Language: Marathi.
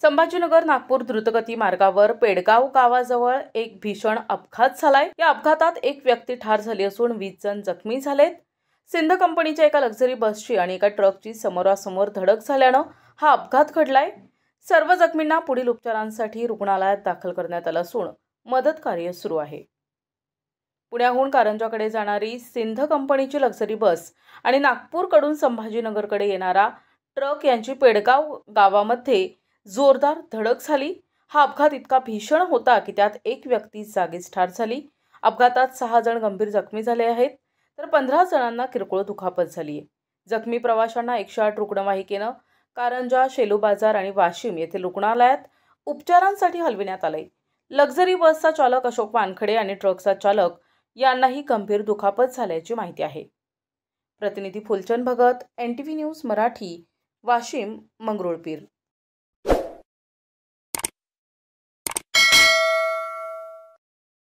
संभाजीनगर नागपूर द्रुतगती मार्गावर पेडगाव गावाजवळ एक भीषण अपघात झालाय। या अपघातात एक व्यक्ती ठार झाली असून 20 जण जखमी झालेत। सिंध कंपनीच्या एका लक्झरी बसची आणि एका ट्रकची समोरासमोर धडक झाल्यानं हा अपघात घडलाय। सर्व जखमींना पुढील उपचारांसाठी रुग्णालयात दाखल करण्यात आलं असून मदत कार्य सुरू आहे। पुण्याहून कारंजाकडे जाणारी सिंध कंपनीची लक्झरी बस आणि नागपूरकडून संभाजीनगरकडे येणारा ट्रक यांची पेडगाव गावामध्ये जोरदार धडक झाली। हा अपघात इतका भीषण होता की त्यात एक व्यक्ती जागीच ठार झाली। अपघातात 6 जण गंभीर जखमी झाले आहेत, तर 15 जणांना किरकोळ दुखापत झाली आहे। जखमी प्रवाशांना 108 रुग्णवाहिकेनं कारंजा, शेलू बाजार आणि वाशिम येथील रुग्णालयात उपचारांसाठी हलविण्यात आले। लक्झरी बसचा चालक अशोक वानखडे आणि ट्रकचा चालक यांनाही गंभीर दुखापत झाल्याची माहिती आहे। प्रतिनिधी फुलचंद भगत, NTV न्यूज मराठी, वाशिम, मंगरुळपीर।